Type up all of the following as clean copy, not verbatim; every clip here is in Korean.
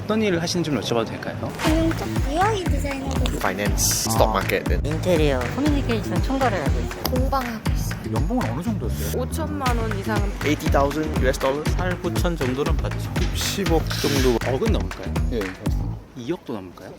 어떤 일을 하시는지 좀 여쭤봐도 될까요? 금융 쪽 UI 디자이너도 finance, stock market. 인테리어 커뮤니케이션 총괄을 하고 있어요. 공방하고 있어요. 연봉은 어느 정도였어요? 5천만 원 이상은 80,000 US dollars. 8, 9천 정도는 받죠. 10억 정도. 억은 넘을까요? 예. 2억도 넘을까요?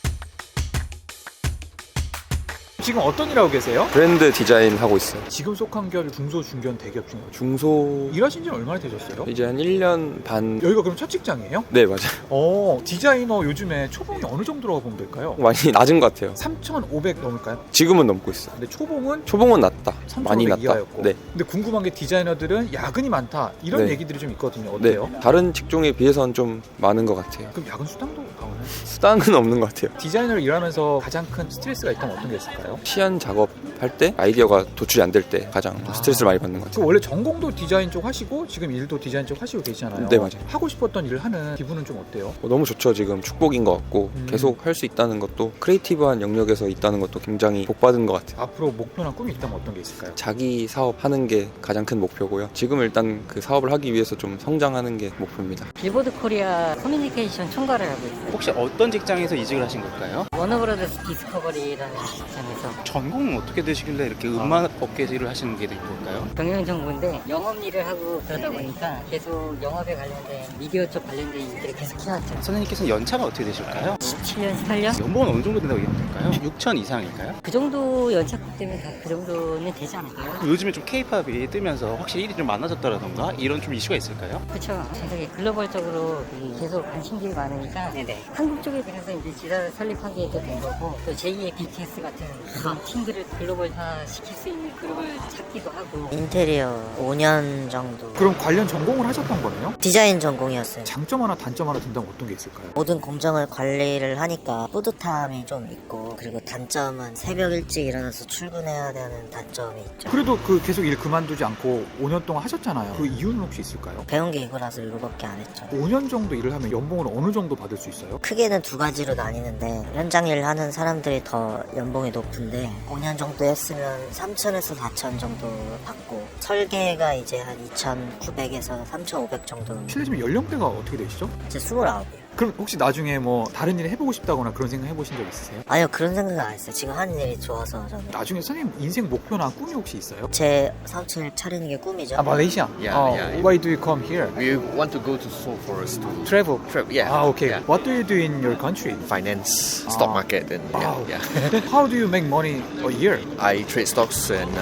지금 어떤 일 하고 계세요? 브랜드 디자인 하고 있어요. 지금 속한 기업이 중소, 중견, 대기업 중에 중소 일하신 지 얼마나 되셨어요? 이제 한 1년 반. 여기가 그럼 첫 직장이에요? 네, 맞아요. 디자이너 요즘에 초봉이 어느 정도라고 보면 될까요? 많이 낮은 것 같아요. 3,500 넘을까요? 지금은 넘고 있어요. 근데 초봉은 초봉은 낮다. 3,500 많이 낮다. 이하였고. 네. 근데 궁금한 게 디자이너들은 야근이 많다 이런 네. 얘기들이 좀 있거든요. 네. 어때요? 다른 직종에 비해서는 좀 많은 것 같아요. 그럼 야근 수당도 나오나요? 수당은 없는 것 같아요. 디자이너를 일하면서 가장 큰 스트레스가 있다면 어떤 게 있을까요? 시안 작업할 때 아이디어가 도출이 안 될 때 가장 스트레스를 많이 받는 것 그 같아요. 원래 전공도 디자인 쪽 하시고 지금 일도 디자인 쪽 하시고 계시잖아요. 네, 맞아요. 하고 싶었던 일을 하는 기분은 좀 어때요? 너무 좋죠. 지금 축복인 것 같고 계속 할 수 있다는 것도 크리에이티브한 영역에서 있다는 것도 굉장히 복받은 것 같아요. 앞으로 목표나 꿈이 있다면 어떤 게 있을까요? 자기 사업 하는 게 가장 큰 목표고요. 지금 일단 그 사업을 하기 위해서 좀 성장하는 게 목표입니다. 빌보드 코리아 커뮤니케이션 총괄을 하고 있어요. 혹시 어떤 직장에서 이직을 하신 걸까요? 워너브라더스 디스커버리라는 직장에서 전공은 어떻게 되시길래 이렇게 음악 업계 일을 하시는 게 된 걸까요? 경영정보인데 영업 일을 하고 그러다 보니까 계속 영업에 관련된 미디어 쪽 관련된 일들을 계속 해왔죠. 선생님께서는 연차가 어떻게 되실까요? 17년, 18년? 연봉은 어느 정도 된다고 얘기하면 될까요? 6천 이상일까요? 그 정도 연차 때문에 다 그 정도는 되지 않을까요? 요즘에 좀 K-팝이 뜨면서 확실히 일이 좀 많아졌다라던가 이런 좀 이슈가 있을까요? 그렇죠. 전 세계 글로벌적으로 계속 관심들이 많으니까 한국 쪽에 그래서 이제 지사를 설립하게 된 거고 또 제2의 BTS 같은 그런 팀들을 글로벌화 시킬 수 있는 그런 걸 찾기도 하고 인테리어 5년 정도. 그럼 관련 전공을 하셨던 거네요? 디자인 전공이었어요. 장점 하나 단점 하나 든다면 어떤 게 있을까요? 모든 공정을 관리를 하니까 뿌듯함이 좀 있고, 그리고 단점은 새벽 일찍 일어나서 출근해야 되는 단점이 있죠. 그래도 그 계속 일 그만두지 않고 5년 동안 하셨잖아요. 그 이유는 혹시 있을까요? 배운 게 이거라서 이거밖에 안 했죠. 5년 정도 일을 하면 연봉을 어느 정도 받을 수 있어요? 크게는 두 가지로 나뉘는데, 현장 일 하는 사람들이 더 연봉이 높은데 5년 정도 했으면 3천에서 4천 정도 받고, 설계가 이제 한 2,900에서 3,500 정도. 실례지만 연령대가 어떻게 되시죠? 이제 29이에요. 그럼 혹시 나중에 뭐 다른 일 해보고 싶다거나 그런 생각 해보신 적 있으세요? 아니요, 그런 생각 안 했어요. 지금 하는 일이 좋아서 저는. 나중에 선생님 인생 목표나 꿈이 혹시 있어요? 제 사업체를 차리는 게 꿈이죠. 말레이시아? Yeah. Why do you come here? We want to go to Seoul for us to Travel? yeah. Okay. Yeah. What do you do in your country? Finance, stock market, and yeah. How do you make money a year? I trade stocks and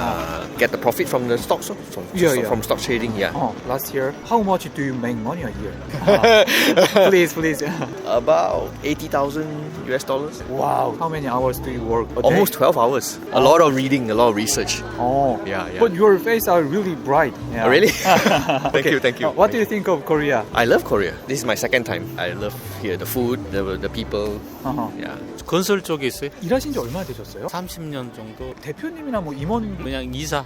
get the profit from the stocks, from stock trading. Yeah. Last year, how much do you make money a year? Please. About 80,000 US dollars. Wow. How many hours do you work a day? Almost 12 hours. A lot of reading, a lot of research. Yeah. But your face are really bright. Yeah. Oh, really? Thank you. What do you think of Korea? I love Korea. This is my second time. I love here the food, the people. Yeah. 건설 쪽에 있어요. 일하신 지 얼마나 되셨어요? 30년 정도. 대표님이나 뭐 임원 그냥 이사.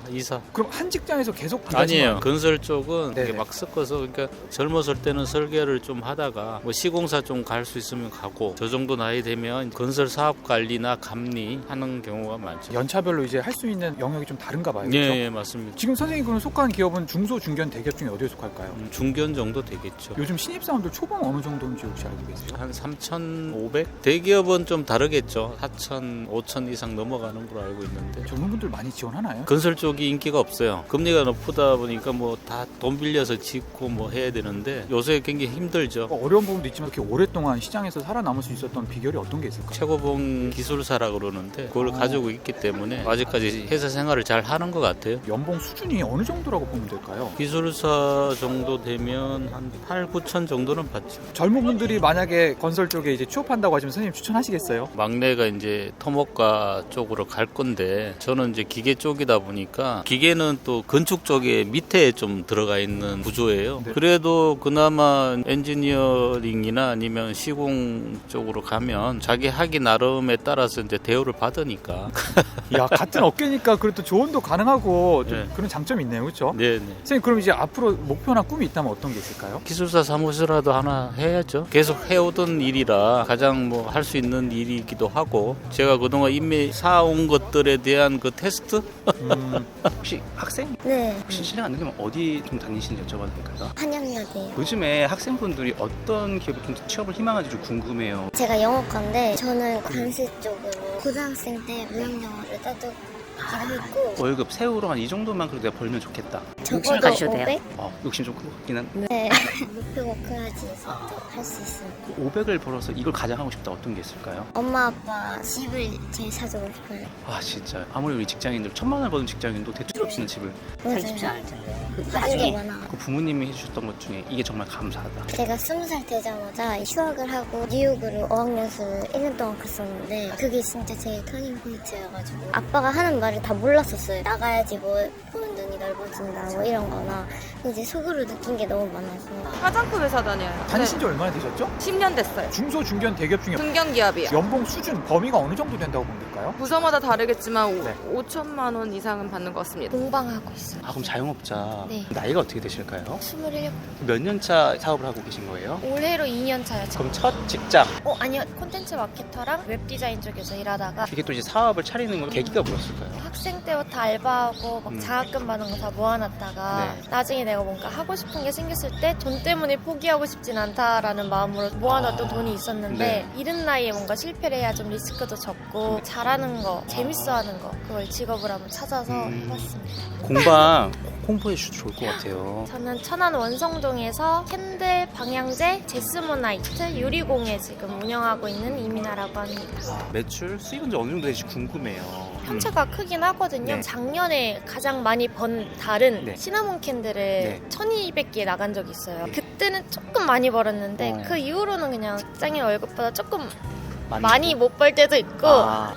그럼 한 직장에서 계속 아니에요. 건설 쪽은 네네. 이렇게 막 섞어서 그러니까 젊었을 때는 설계를 좀 하다가 뭐 시공사 좀 갈 수 있으면 가고 저 정도 나이 되면 건설 사업 관리나 감리 하는 경우가 많죠. 연차별로 이제 할 수 있는 영역이 좀 다른가 봐요. 그렇죠? 네, 맞습니다. 지금 선생님 그럼 속한 기업은 중소, 중견, 대기업 중에 어디에 속할까요? 중견 정도 되겠죠. 요즘 신입사원들 초봉 어느 정도인지 혹시 알고 계세요? 한 3,500? 대기업은 좀 다르겠죠. 4,000, 5,000 이상 넘어가는 걸로 알고 있는데 젊은 분들 많이 지원하나요? 건설 쪽이 인기가 없어요. 금리가 높다 보니까 뭐 다 돈 빌려서 짓고 뭐 해야 되는데 요새 굉장히 힘들죠. 어려운 부분도 있지만 그렇게 오랫동안 시장에서 살아남을 수 있었던 비결이 어떤 게 있을까요? 최고봉 기술사라 그러는데 그걸 가지고 있기 때문에 아직까지 회사 생활을 잘 하는 것 같아요. 연봉 수준이 어느 정도라고 보면 될까요? 기술사 정도 되면 한 8, 9천 정도는 받죠. 젊은 분들이 만약에 건설 쪽에 이제 취업한다고 하시면 선생님 추천하시겠어요? 막내가 이제 토목과 쪽으로 갈 건데 저는 이제 기계 쪽이다 보니까 기계는 또 건축 쪽에 밑에 좀 들어가 있는 구조예요. 네. 그래도 그나마 엔지니어링이나 아니면 시공 쪽으로 가면 자기 학위 나름에 따라서 이제 대우를 받으니까. 야, 같은 업계니까 그래도 조언도 가능하고 좀 네. 그런 장점이 있네요. 그렇죠? 네네. 선생님 그럼 이제 앞으로 목표나 꿈이 있다면 어떤 게 있을까요? 기술사 사무소라도 하나 해야죠. 계속 해오던 일이라 가장 뭐 할 수 있는 일이기도 하고 제가 그동안 이미 사온 것들에 대한 그 테스트? 혹시 학생? 네, 혹시 실례가 안 되면 어디 좀 다니시는지 여쭤봐도 될까요? 한양역이에요. 요즘에 학생분들이 어떤 기업에 좀 좀 취업을 희망하는지 좀 궁금해요. 제가 영어과인데 저는 관시 쪽으로 고등학생 때 무역영어를 따도 했고 월급 세후로 한 이 정도만 그래도 내가 벌면 좋겠다. 적어도 가셔도 돼요? 500? 욕심 좀 크긴 한데. 네. 목표가 커야지 할 수 있어요. 500을 벌어서 이걸 가장 하고 싶다 어떤 게 있을까요? 엄마 아빠 집을 제일 사주고 싶어요. 아 진짜 아무리 우리 직장인들 1000만 원 버는 직장인도 대출 없이는 집을 살기 쉽지 않을 텐데. 나중에 많아. 그 부모님이 해주셨던 것 중에 이게 정말 감사하다. 제가 20살 되자마자 휴학을 하고 뉴욕으로 어학연수를 1년 동안 갔었는데 그게 진짜 제일 터닝 포인트여가지고 아빠가 하는 말을 다 몰랐었어요. 나가야지 뭐 보는 눈이 넓어진다 뭐 이런 거나 이제 속으로 느낀 게 너무 많아서 화장품 회사 다녀요. 다니신 지 얼마나 되셨죠? 10년 됐어요. 중소 중견 대기업 중에 중견기업이요. 연봉 수준 범위가 어느 정도 된다고 보면 될까요? 부서마다 다르겠지만 네. 5천만 원 이상은 받는 것 같습니다. 공방하고 있어요. 아 그럼 자영업자 네. 나이가 어떻게 되실까요? 27. 몇 년 차 사업을 하고 계신 거예요? 올해로 2년 차요. 그럼 첫 직장 아니요. 콘텐츠 마케터랑 웹디자인 쪽에서 일하다가 이게 또 이제 사업을 차리는 건 계기가 뭐였을까요? 학생 때부터 알바하고 막 장학금 받는 거 다 모아놨다가 네. 나중에 내가 뭔가 하고 싶은 게 생겼을 때 돈 때문에 포기하고 싶진 않다라는 마음으로 모아놨던 돈이 있었는데 네. 이른 나이에 뭔가 실패를 해야 좀 리스크도 적고 잘하는 거, 재밌어하는 거 그걸 직업을 한번 찾아서 해봤습니다. 공방 홍보해 주셔도 좋을 것 같아요. 저는 천안 원성동에서 캔들, 방향제, 제스모나이트, 유리공예 지금 운영하고 있는 이민아라고 합니다. 매출 수익은 어느 정도 되는지 궁금해요. 편차가 크긴 하거든요. 네. 작년에 가장 많이 번 달은 네. 시나몬 캔들을 네. 1200개 나간 적이 있어요. 그때는 조금 많이 벌었는데 그 이후로는 그냥 직장인 월급보다 조금 많이 못 벌 때도 있고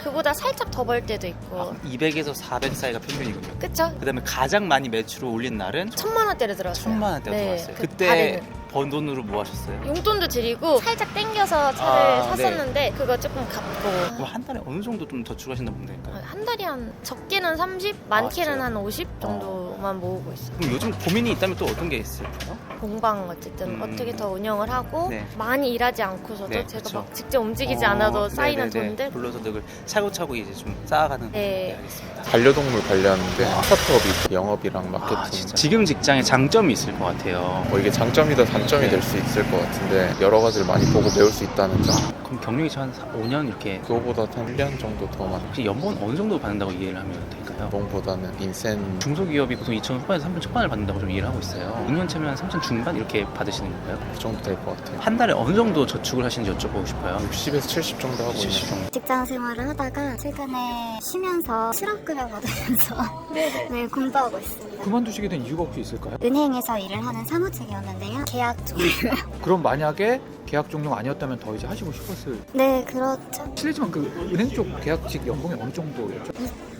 그보다 살짝 더 벌 때도 있고 200에서 400 사이가 평균이군요. 그쵸? 그 다음에 가장 많이 매출을 올린 날은 1000만 원대를 들었어요. 1000만 원대가 네, 들어왔어요. 그 그때 달에는. 번 돈으로 뭐 하셨어요? 용돈도 드리고 살짝 땡겨서 차를 샀었는데 그거 조금 갚고 그럼 한 달에 어느 정도 좀 저축하신다 보면 될까요? 한 달에 한 적게는 30, 많게는 진짜요? 한 50 정도만 모으고 있어요. 그럼 요즘 고민이 있다면 또 어떤 게 있을까요? 공방 어쨌든 어떻게 더 운영을 하고 네. 많이 일하지 않고서도 네, 제가 그쵸. 막 직접 움직이지 않아도 쌓이는 네네네. 돈들 불로소득을 차곡차곡 이제 좀 쌓아가는 네. 알겠습니다. 반려동물 관리하는데 스타트업이 영업이랑 마케팅 진짜. 지금 직장에 장점이 있을 것 같아요. 이게 장점이다 단점이 네. 될 수 있을 것 같은데 여러 가지를 많이 보고 배울 수 있다는 점 그럼 경력이 한 5년 이렇게 그거보다 한 1년 정도 더 많은 혹시 연봉은 어느 정도 받는다고 이해를 하면 될까요? 연봉보다는 인센 중소기업이 보통 2천 후반에서 3천 초반을 받는다고 좀 이해를 하고 있어요. 6년 차면 3천 중반 이렇게 받으시는 건가요? 그 정도 될 것 같아요. 한 달에 어느 정도 저축을 하시는지 여쭤보고 싶어요. 60에서 70 정도 하고 70 있는 정도. 직장 생활을 하다가 최근에 쉬면서 실업급여 받으면서 네, 공부하고 있습니다. 그만두시게 된 이유가 혹시 있을까요? 은행에서 일을 하는 사무직이었는데요. 계약 종료. 그럼 만약에 계약 종료가 아니었다면 더 이제 하시고 싶었을. 네, 그렇죠. 실례지만 그 은행 쪽 계약직 연봉이 어느 정도였죠?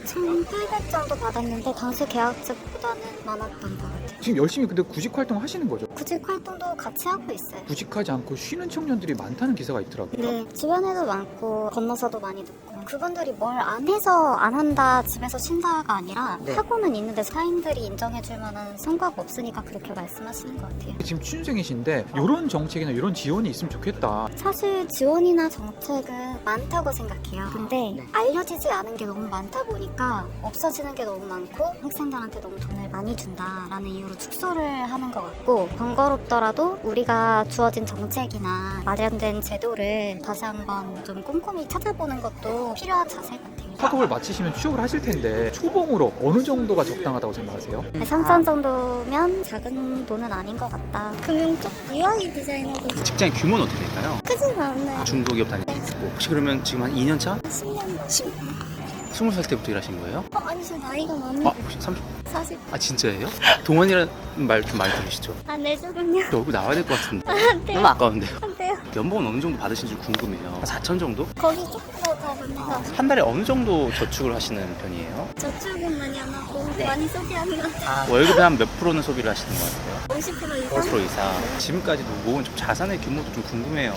1,800 정도 받았는데 당시 계약직보다는 많았던 것 같아요. 지금 열심히 근데 구직 활동 하시는 거죠? 구직 활동도 같이 하고 있어요. 구직하지 않고 쉬는 청년들이 많다는 기사가 있더라고요. 네, 주변에도 많고 건너서도 많이 듣고 그분들이 뭘 안 해서 안 한다 집에서 쉰다가 아니라 하고는 있는데 사인들이 인정해줄 만한 성과가 없으니까 그렇게 말씀하시는 것 같아요. 지금 취준생이신데 이런 정책이나 이런 지원이 있으면 좋겠다. 사실 지원이나 정책은 많다고 생각해요. 근데 알려지지 않은 게 너무 많다 보니까 없어지는 게 너무 많고 학생들한테 너무 돈을 많이 준다라는 이유로 축소를 하는 것 같고 번거롭더라도 우리가 주어진 정책이나 마련된 제도를 다시 한번 좀 꼼꼼히 찾아보는 것도 필요한 자세 같아요. 학업을 마치시면 취업을 하실 텐데 초봉으로 어느 정도가 적당하다고 생각하세요? 3천 정도면 작은 돈은 아닌 것 같다. 금융 쪽 UI 디자이너도 직장 규모는 어떻게 될까요? 크진 않아요. 중소기업 다니고 혹시 그러면 지금 한 2년 차? 10년 20살 때부터 일하신 거예요? 아니 저 나이가 많은데 혹시 30? 40. 아 진짜예요? 동안이라는 말 좀 많이 들으시죠? 네, 조금요. 얼굴 나와야 될 것 같은데 네. 너무 아까운데요? 안 돼요. 연봉은 어느 정도 받으신지 궁금해요. 4천 정도? 거기 조금 더 가보면 한 달에 어느 정도 저축을 하시는 편이에요? 저축은 많이 안 하고 많이 소비하는 것 같아요. 월급의 한 몇 프로는 소비를 하시는 것 같아요? 50% 이상? 50% 이상. 지금까지도 모은 좀 자산의 규모도 좀 궁금해요.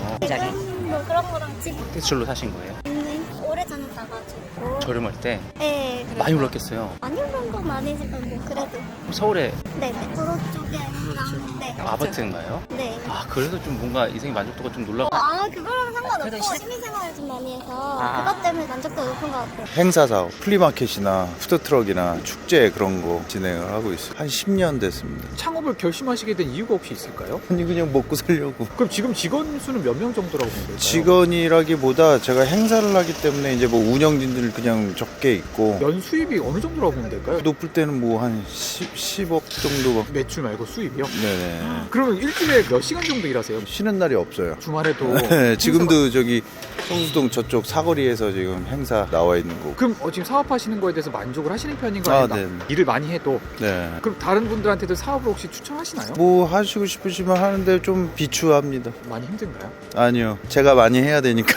뭐 그런 거랑 집 대출로 사신 거예요? 있는 오래전에 사가지고 저렴할 때 네, 그래서 많이 올랐겠어요. 많이 오른 건 아니지만 뭐 그래도 서울에 네네 도로 쪽에랑 네 아파트인가요? 네. 아 그래서 좀 뭔가 인생 만족도가 좀 놀라고 아 그거랑 상관없어요. 그래도 취미생활을 좀 많이 해서 그것 때문에 만족도가 높은 것 같아요. 행사 사업, 플리마켓이나 푸드트럭이나 축제 그런 거 진행을 하고 있어요. 한 10년 됐습니다. 창업을 결심하시게 된 이유가 혹시 있을까요? 아니 그냥 먹고 살려고. 그럼 지금 직원 수는 몇 명 정도라고 보면 될까요? 직원이라기보다 제가 행사를 하기 때문에 이제 뭐 운영진들 그냥 적게 있고 연 수입이 어느 정도라고 보면 될까요? 높을 때는 뭐 한 10억 정도. 매출 말고 수입이요? 네네. 그러면 일주일에 몇 시간 정도 일하세요? 쉬는 날이 없어요. 주말에도 네, 지금도 저기 성수동 저쪽 사거리에서 지금 행사 나와 있는 거고. 그럼 지금 사업하시는 거에 대해서 만족을 하시는 편인가요? 네. 일을 많이 해도 네. 그럼 다른 분들한테도 사업을 혹시 추천하시나요? 뭐 하시고 싶으시면 하는데 좀 비추합니다. 많이 힘든가요? 아니요. 제가 많이 해야 되니까.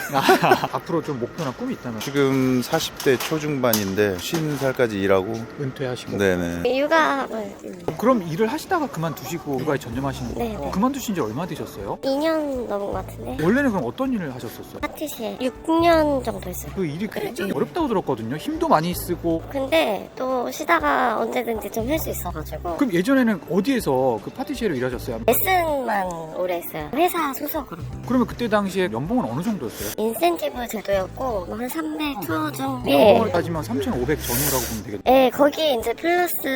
앞으로 좀 목표나 꿈이 있다면 지금 40대 초중반인데 50살까지 일하고. 은퇴하시고 네네. 육아를 그럼 일을 하시다가 그만두시고 육아에 전념하시는 네, 거예요? 네. 그만두신 지 얼마 되셨어요? 2년 넘은 것 같은데. 원래는 그럼 어떤 일을 하셨었어요? 파티시에 6년 정도 했어요. 그 일이 굉장히 어렵다고 들었거든요. 힘도 많이 쓰고. 근데 또 쉬다가 언제든지 좀 할 수 있어가지고 그럼 예전에는 어디에서 그 파티시에로 일하셨어요? 레슨만 오래 했어요. 회사 소속으로. 그러면 그때 당시에 연봉은 어느 정도였어요? 인센티브 제도였고 뭐한 300 초중. 연봉을 따지면 3,500 전후라고 보면 되겠죠. 네, 거기에 이제 플러스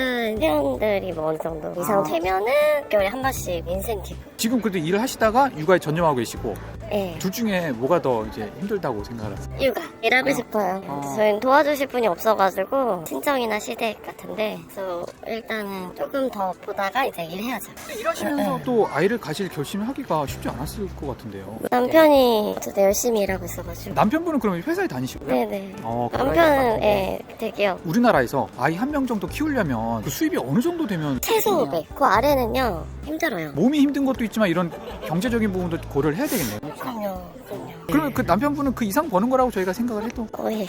회원들이 뭐 어느 정도 이상 되면은 개월에 한 번씩 인센티브. 지금 그래도 일을 하시다가 육아에 전념하고 계시고 네. 둘 중에 뭐가 더 이제 힘들다고 생각을 하세요? 육아 일하고 싶어요. 근데 저희는 도와주실 분이 없어가지고 친정이나 시댁 같은데 그래서 일단은 조금 더 보다가 이제 일해야죠. 일하시면서 또 아이를 가질 결심을 하기가 쉽지 않았을 것 같은데요. 남편이 어쨌든 열심히 일하고 있어가지고. 남편분은 그러면 회사에 다니시고요? 네네. 그 남편은 대기업. 우리나라에서 아이 한 명 정도 키우려면 그 수입이 어느 정도 되면 최소 500. 그 아래는요 힘들어요. 몸이 힘든 것도 있지만 이런 경제적인 부분도 고려를 해야 되겠네요. 그럼요. 그러면 그 남편분은 그 이상 버는 거라고 저희가 생각을 해도 예.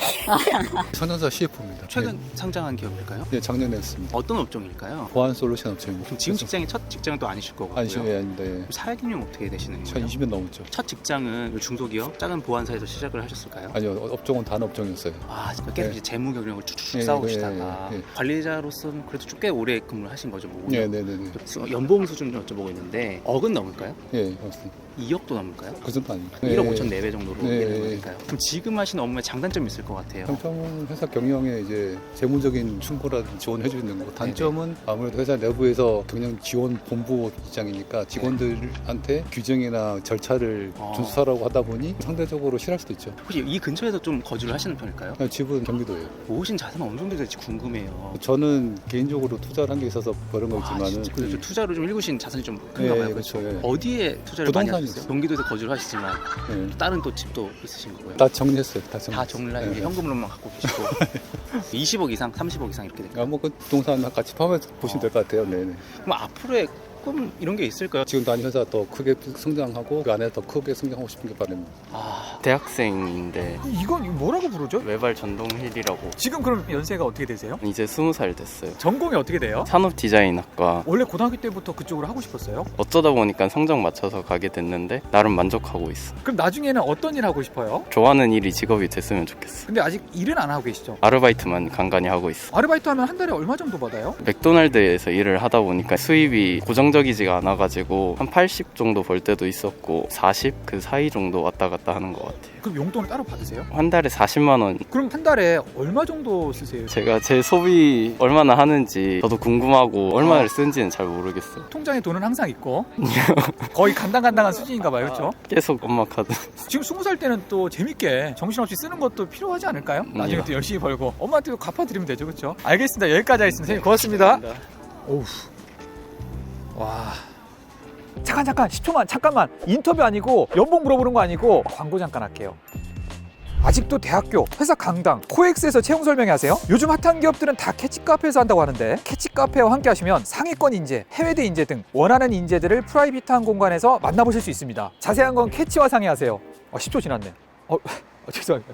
천연사 CF입니다. 최근 상장한 기업일까요? 네, 작년에 했습니다. 어떤 업종일까요? 보안 솔루션 업체입니다. 그럼 지금 직장이 첫 직장은 또 아니실 거고요. 아닌데 사회경영 어떻게 되시는 거예요? 한 20년 넘었죠. 첫 직장은 중소기업 작은 보안사에서 시작을 하셨을까요? 아니요, 업종은 단업종이었어요. 아, 계속 네. 이제 재무 경영을 쭉쭉 네, 쌓아오시다가 네, 네. 관리자로서는 그래도 꽤 오래 근무를 하신 거죠, 뭐. 네네네. 연봉 수준 좀 여쭤보고 있는데 억은 넘을까요? 예, 맞습니다. 2억도 넘을까요? 그 정도 아닙니다. 1억 5천 4배 정도로 네. 되는 거니까요. 그럼 지금 하시는 업무에 장단점이 있을 것 같아요. 장점은 회사 경영에 이제 재무적인 충고라든지 지원해 주는 거고, 단점은 아무래도 회사 내부에서 경영 지원 본부 입장이니까 직원들한테 규정이나 절차를 준수하라고 하다 보니 상대적으로 싫어할 수도 있죠. 혹시 이 근처에서 좀 거주를 하시는 편일까요? 집은 경기도예요. 모으신 자산은 어느 정도 될지 궁금해요. 저는 개인적으로 투자를 한 게 있어서 그런 거지만은 그래서 투자로 좀 일구신 자산이 좀 큰가 봐요. 그렇죠. 예. 어디에 투자를 많이 부동산이 하셨어요? 경기도에서 거주를 하시지만 예. 다른 또 집도 있으신 거고요. 다 정리했어요. 다 정리를 하고 예. 현금으로만 갖고 계시고 20억 이상, 30억 이상 이렇게 될까요? 그 부동산 같이 포함해서 보시면 될 것 같아요. 네네. 그럼 앞으로의 꿈 이런 게 있을까요? 지금 다니는 회사 더 크게 성장하고 그 안에 더 크게 성장하고 싶은 게 바랍니다. 대학생인데 이건 뭐라고 부르죠? 외발 전동휠이라고. 지금 그럼 연세가 어떻게 되세요? 이제 20살 됐어요. 전공이 어떻게 돼요? 산업 디자인학과. 원래 고등학교 때부터 그쪽으로 하고 싶었어요? 어쩌다 보니까 성적 맞춰서 가게 됐는데 나름 만족하고 있어. 그럼 나중에는 어떤 일 하고 싶어요? 좋아하는 일이 직업이 됐으면 좋겠어. 근데 아직 일은 안 하고 계시죠? 아르바이트만 간간히 하고 있어. 아르바이트 하면 한 달에 얼마 정도 받아요? 맥도날드에서 일을 하다 보니까 수입이 고정적이지가 않아가지고 한 80 정도 벌 때도 있었고 40 그 사이 정도 왔다 갔다 하는 것 같아요. 그럼 용돈을 따로 받으세요? 한 달에 40만 원. 그럼 한 달에 얼마 정도 쓰세요? 제가 제 소비 얼마나 하는지 저도 궁금하고 얼마를 쓰는지는 잘 모르겠어요. 통장에 돈은 항상 있고 거의 간당간당한 수준인가 봐요. 그렇죠? 계속 엄마 카드. 지금 20살 때는 또 재밌게 정신없이 쓰는 것도 필요하지 않을까요? 나중에 또 열심히 벌고 엄마한테 갚아드리면 되죠. 그렇죠? 알겠습니다. 여기까지 하겠습니다. 선생님 고맙습니다. 오우. 와. 잠깐 10초만 잠깐만 인터뷰 아니고 연봉 물어보는 거 아니고 광고 잠깐 할게요. 아직도 대학교, 회사 강당, 코엑스에서 채용 설명회 하세요? 요즘 핫한 기업들은 다 캐치 카페에서 한다고 하는데 캐치 카페와 함께 하시면 상위권 인재, 해외대 인재 등 원하는 인재들을 프라이빗한 공간에서 만나보실 수 있습니다. 자세한 건 캐치와 상의하세요. 10초 지났네. 죄송합니다.